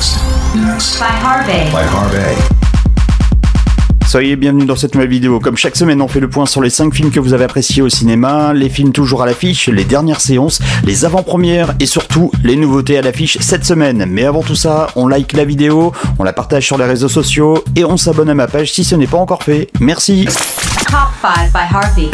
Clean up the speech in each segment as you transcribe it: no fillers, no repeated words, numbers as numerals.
Next. By Harvey. Soyez bienvenus dans cette nouvelle vidéo. Comme chaque semaine, on fait le point sur les 5 films que vous avez appréciés au cinéma, les films toujours à l'affiche, les dernières séances, les avant-premières et surtout les nouveautés à l'affiche cette semaine. Mais avant tout ça, on like la vidéo, on la partage sur les réseaux sociaux et on s'abonne à ma page si ce n'est pas encore fait. Merci. Top 5 by Harvey.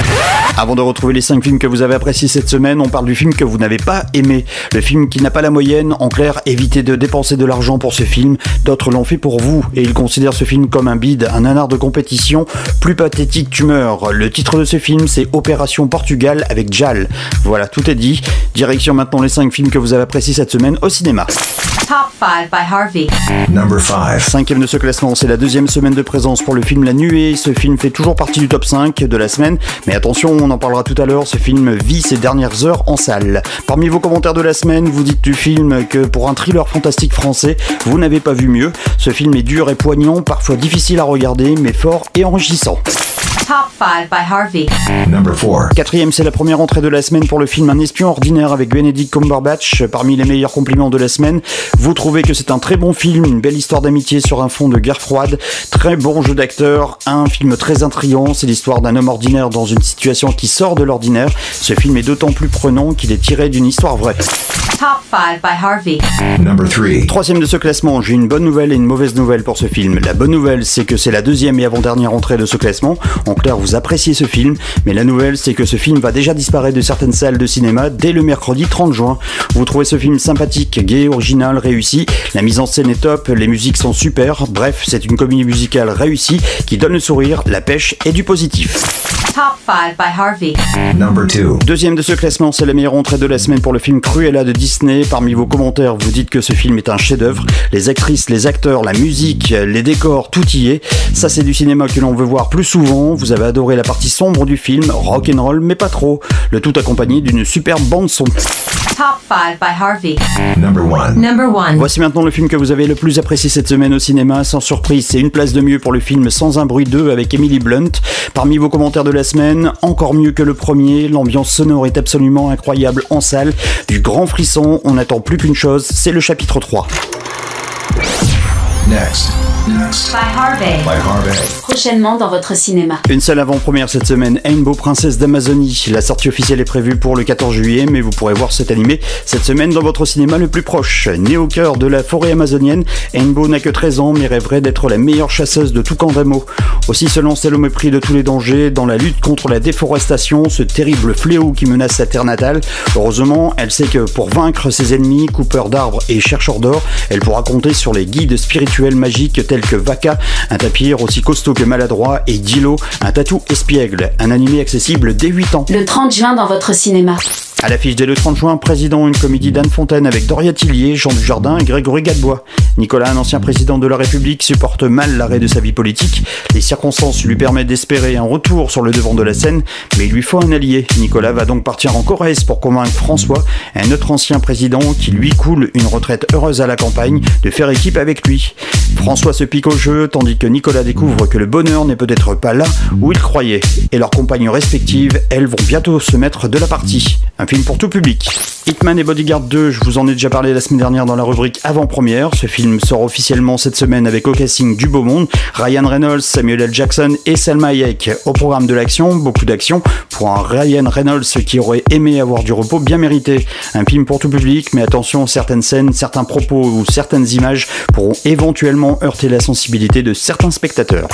Avant de retrouver les 5 films que vous avez appréciés cette semaine, on parle du film que vous n'avez pas aimé. Le film qui n'a pas la moyenne. En clair, évitez de dépenser de l'argent pour ce film. D'autres l'ont fait pour vous et ils considèrent ce film comme un bide, un nanar de compétition. Plus pathétique tu meurs. Le titre de ce film, c'est Opération Portugal avec Jal. Voilà, tout est dit. Direction maintenant les 5 films que vous avez appréciés cette semaine au cinéma. Top 5 by Harvey. Number 5. 5e de ce classement, c'est la 2e semaine de présence pour le film La Nuée. Ce film fait toujours partie du top 5 de la semaine, mais attention, on en parlera tout à l'heure, ce film vit ses dernières heures en salle. Parmi vos commentaires de la semaine, vous dites du film que pour un thriller fantastique français, vous n'avez pas vu mieux. Ce film est dur et poignant, parfois difficile à regarder, mais fort et enrichissant. Top 5 by Harvey. Number 4. 4e, c'est la première entrée de la semaine pour le film Un espion ordinaire avec Benedict Cumberbatch. Parmi les meilleurs compliments de la semaine, vous trouvez que c'est un très bon film, une belle histoire d'amitié sur un fond de guerre froide, très bon jeu d'acteur, un film très intriguant, c'est l'histoire d'un homme ordinaire dans une situation qui sort de l'ordinaire. Ce film est d'autant plus prenant qu'il est tiré d'une histoire vraie. Top 5 by Harvey. Number 3. 3e de ce classement, j'ai une bonne nouvelle et une mauvaise nouvelle pour ce film. La bonne nouvelle, c'est que c'est la 2e et avant-dernière entrée de ce classement. En clair, vous appréciez ce film, mais la nouvelle, c'est que ce film va déjà disparaître de certaines salles de cinéma dès le mercredi 30 juin. Vous trouvez ce film sympathique, gai, original, réussi. La mise en scène est top, les musiques sont super. Bref, c'est une comédie musicale réussie qui donne le sourire, la pêche et du positif. Top 5 by Harvey. Number 2. 2e de ce classement, c'est la meilleure entrée de la semaine pour le film Cruella de Disney. Parmi vos commentaires, vous dites que ce film est un chef-d'œuvre. Les actrices, les acteurs, la musique, les décors, tout y est. Ça, c'est du cinéma que l'on veut voir plus souvent. Vous avez adoré la partie sombre du film, rock'n'roll, mais pas trop. Le tout accompagné d'une superbe bande-son. Top 5 by Harvey. Number 1. Number 1. Voici maintenant le film que vous avez le plus apprécié cette semaine au cinéma. Sans surprise, c'est Une place de mieux pour le film Sans un bruit 2 avec Emily Blunt. Parmi vos commentaires de la semaine, encore mieux que le premier, l'ambiance sonore est absolument incroyable en salle. Du grand frisson, on n'attend plus qu'une chose, c'est le chapitre 3. Next. By Harvey. By Harvey. Prochainement dans votre cinéma. Une seule avant-première cette semaine, Rainbow Princesse d'Amazonie. La sortie officielle est prévue pour le 14 juillet, mais vous pourrez voir cet animé cette semaine dans votre cinéma le plus proche. Née au cœur de la forêt amazonienne, Rainbow n'a que 13 ans, mais rêverait d'être la meilleure chasseuse de tout Candamo. Aussi se lance-t-elle au mépris de tous les dangers dans la lutte contre la déforestation, ce terrible fléau qui menace sa terre natale. Heureusement, elle sait que pour vaincre ses ennemis, coupeurs d'arbres et chercheurs d'or, elle pourra compter sur les guides spirituels magiques tels que Vaka, un tapir aussi costaud que maladroit, et Dilo, un tatou espiègle, un animé accessible dès 8 ans. Le 30 juin dans votre cinéma. À l'affiche dès le 30 juin, Président, une comédie d'Anne Fontaine avec Doria Tillier, Jean Dujardin et Grégory Gadebois. Nicolas, un ancien président de la République, supporte mal l'arrêt de sa vie politique. Les circonstances lui permettent d'espérer un retour sur le devant de la scène, mais il lui faut un allié. Nicolas va donc partir en Corrèze pour convaincre François, un autre ancien président qui lui coule une retraite heureuse à la campagne, de faire équipe avec lui. François se pique au jeu, tandis que Nicolas découvre que le bonheur n'est peut-être pas là où il croyait. Et leurs compagnes respectives, elles, vont bientôt se mettre de la partie. Un film pour tout public. Hitman et Bodyguard 2, je vous en ai déjà parlé la semaine dernière dans la rubrique avant-première. Ce film sort officiellement cette semaine avec au casting du beau monde, Ryan Reynolds, Samuel L. Jackson et Salma Hayek. Au programme de l'action, beaucoup d'action, pour un Ryan Reynolds qui aurait aimé avoir du repos bien mérité. Un film pour tout public, mais attention, certaines scènes, certains propos ou certaines images pourront éventuellement heurter la sensibilité de certains spectateurs.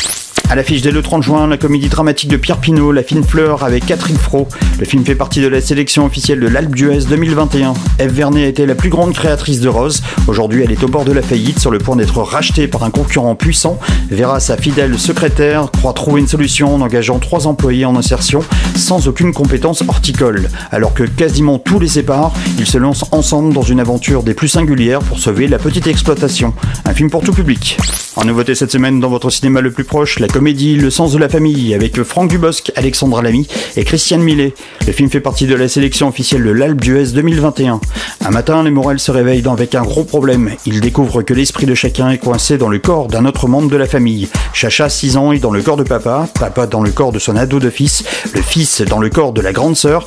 À l'affiche dès le 30 juin, la comédie dramatique de Pierre Pinault, La fine fleur avec Catherine Fro. Le film fait partie de la sélection officielle de l'Alpe d'Huez 2021. Ève Vernet a été la plus grande créatrice de Rose. Aujourd'hui, elle est au bord de la faillite, sur le point d'être rachetée par un concurrent puissant. Vera, sa fidèle secrétaire, croit trouver une solution en engageant 3 employés en insertion sans aucune compétence horticole. Alors que quasiment tout les sépare, ils se lancent ensemble dans une aventure des plus singulières pour sauver la petite exploitation. Un film pour tout public. En nouveauté cette semaine dans votre cinéma le plus proche, la comédie Le sens de la famille avec Franck Dubosc, Alexandra Lamy et Christiane Millet. Le film fait partie de la sélection officielle de l'Alpe d'Huez 2021. Un matin, les Morel se réveillent avec un gros problème. Ils découvrent que l'esprit de chacun est coincé dans le corps d'un autre membre de la famille. Chacha, 6 ans, est dans le corps de papa, papa dans le corps de son ado de fils, le fils dans le corps de la grande sœur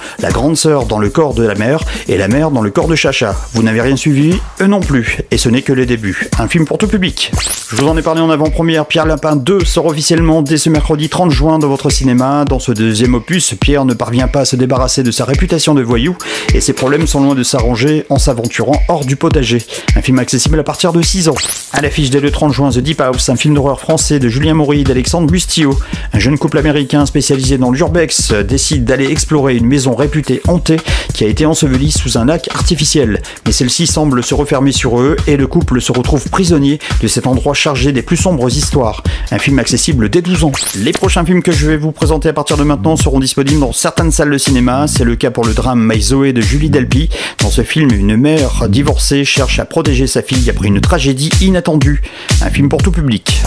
dans le corps de la mère, et la mère dans le corps de Chacha. Vous n'avez rien suivi? Eux non plus. Et ce n'est que les débuts. Un film pour tout public. Je vous en ai parlé en avant-première. Pierre Lapin 2 sort officiellement dès ce mercredi 30 juin dans votre cinéma. Dans ce deuxième opus, Pierre ne parvient pas à se débarrasser de sa réputation de voyou et ses problèmes sont loin de s'arranger en s'aventurant hors du potager. Un film accessible à partir de 6 ans. À l'affiche dès le 30 juin, The Deep House, un film d'horreur français de Julien Maury et d'Alexandre Bustillo. Un jeune couple américain spécialisé dans l'urbex décide d'aller explorer une maison réputée hantée qui a été ensevelie sous un lac artificiel. Mais celle-ci semble se refermer sur eux et le couple se retrouve prisonnier de cet endroit chargé des plus sombres histoires. Un film accessible dès 12 ans. Les prochains films que je vais vous présenter à partir de maintenant seront disponibles dans certaines salles de cinéma. C'est le cas pour le drame My Zoé de Julie Delpy. Dans ce film, une mère divorcée cherche à protéger sa fille après une tragédie inattendue. Un film pour tout public.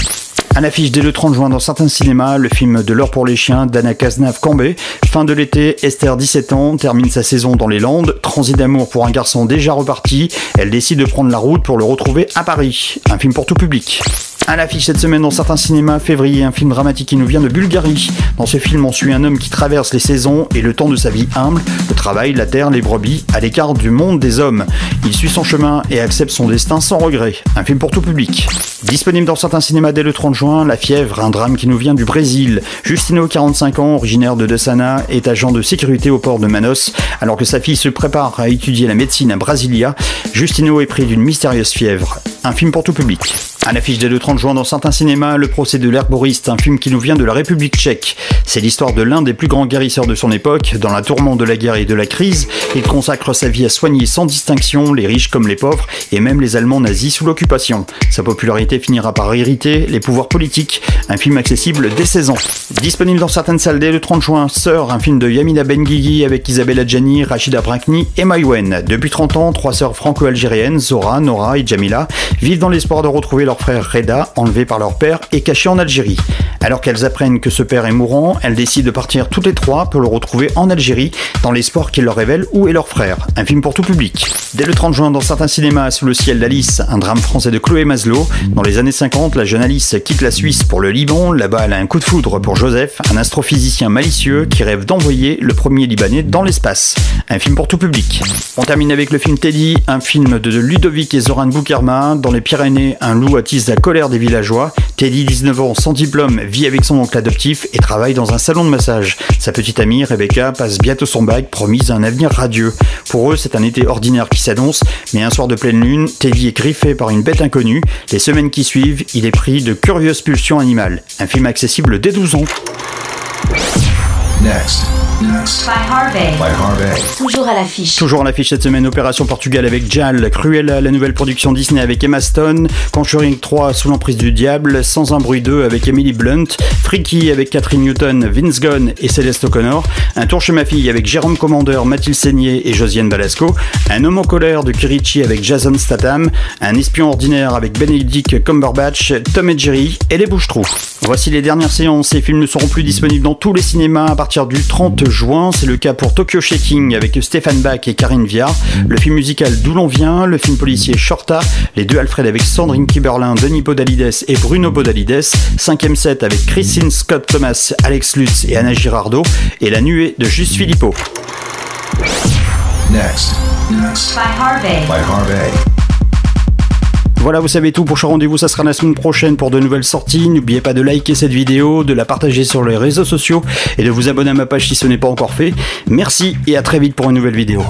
À l'affiche dès le 30 juin dans certains cinémas, le film de L'heure pour les chiens d'Anna Cazenave-Cambé. Fin de l'été, Esther, 17 ans, termine sa saison dans les Landes. Transit d'amour pour un garçon déjà reparti. Elle décide de prendre la route pour le retrouver à Paris. Un film pour tout public. À l'affiche cette semaine dans certains cinémas, février, un film dramatique qui nous vient de Bulgarie. Dans ce film, on suit un homme qui traverse les saisons et le temps de sa vie humble, le travail, la terre, les brebis, à l'écart du monde des hommes. Il suit son chemin et accepte son destin sans regret. Un film pour tout public. Disponible dans certains cinémas dès le 30 juin, La Fièvre, un drame qui nous vient du Brésil. Justino, 45 ans, originaire de Dessana, est agent de sécurité au port de Manos. Alors que sa fille se prépare à étudier la médecine à Brasilia, Justino est pris d'une mystérieuse fièvre. Un film pour tout public. À l'affiche dès le 30 juin dans certains cinémas, Le procès de l'herboriste, un film qui nous vient de la République tchèque. C'est l'histoire de l'un des plus grands guérisseurs de son époque. Dans la tourmente de la guerre et de la crise, il consacre sa vie à soigner sans distinction les riches comme les pauvres et même les Allemands nazis sous l'occupation. Sa popularité finira par irriter les pouvoirs politiques. Un film accessible dès 16 ans. Disponible dans certaines salles dès le 30 juin, Sœurs, un film de Yamina Benguigui avec Isabelle Adjani, Rachida Brakni et Maïwen. Depuis 30 ans, 3 sœurs franco-algériennes, Zora, Nora et Jamila, vivent dans l'espoir de retrouver leur frère Reda, enlevé par leur père et caché en Algérie. Alors qu'elles apprennent que ce père est mourant, elles décident de partir toutes les 3 pour le retrouver en Algérie, dans l'espoir qu'il leur révèle où est leur frère. Un film pour tout public. Dès le 30 juin, dans certains cinémas, Sous le ciel d'Alice, un drame français de Chloé Maslow. Dans les années 50, la jeune Alice quitte la Suisse pour le Liban. Là-bas, elle a un coup de foudre pour Joseph, un astrophysicien malicieux qui rêve d'envoyer le premier Libanais dans l'espace. Un film pour tout public. On termine avec le film Teddy, un film de Ludovic et Zoran Boukerma. Dans les Pyrénées, un loup attise la colère des villageois. Teddy, 19 ans, sans diplôme, vit avec son oncle adoptif et travaille dans un salon de massage. Sa petite amie, Rebecca, passe bientôt son bac, promise un avenir radieux. Pour eux, c'est un été ordinaire qui s'annonce, mais un soir de pleine lune, Teddy est griffé par une bête inconnue. Les semaines qui suivent, il est pris de curieuses pulsions animales. Un film accessible dès 12 ans. Next. By Harvey. By Harvey. Toujours à l'affiche. Toujours à l'affiche cette semaine, Opération Portugal avec Jal, Cruella, la nouvelle production Disney avec Emma Stone, Conjuring 3 sous l'emprise du diable, Sans un bruit 2 avec Emily Blunt, Freaky avec Catherine Newton, Vince Gunn et Céleste O'Connor, Un tour chez ma fille avec Jérôme Commander, Mathilde Seigné et Josiane Balasco, Un homme en colère de Kirichi avec Jason Statham, Un espion ordinaire avec Benedict Cumberbatch, Tom et Jerry et Les Bouches-Trous. Voici les dernières séances. Ces films ne seront plus disponibles dans tous les cinémas à partir du 30 juin. C'est le cas pour Tokyo Shaking avec Stéphane Bach et Karine Viard, le film musical D'où l'on vient, le film policier Shorta, les deux Alfred avec Sandrine Kiberlin, Denis Podalides et Bruno Podalides, 5e set avec Christine Scott Thomas, Alex Lutz et Anna Girardot, et La nuée de Juste Philippot. Next. By Harvey. By Harvey. Voilà, vous savez tout. Prochain rendez-vous, ça sera la semaine prochaine pour de nouvelles sorties. N'oubliez pas de liker cette vidéo, de la partager sur les réseaux sociaux et de vous abonner à ma page si ce n'est pas encore fait. Merci et à très vite pour une nouvelle vidéo.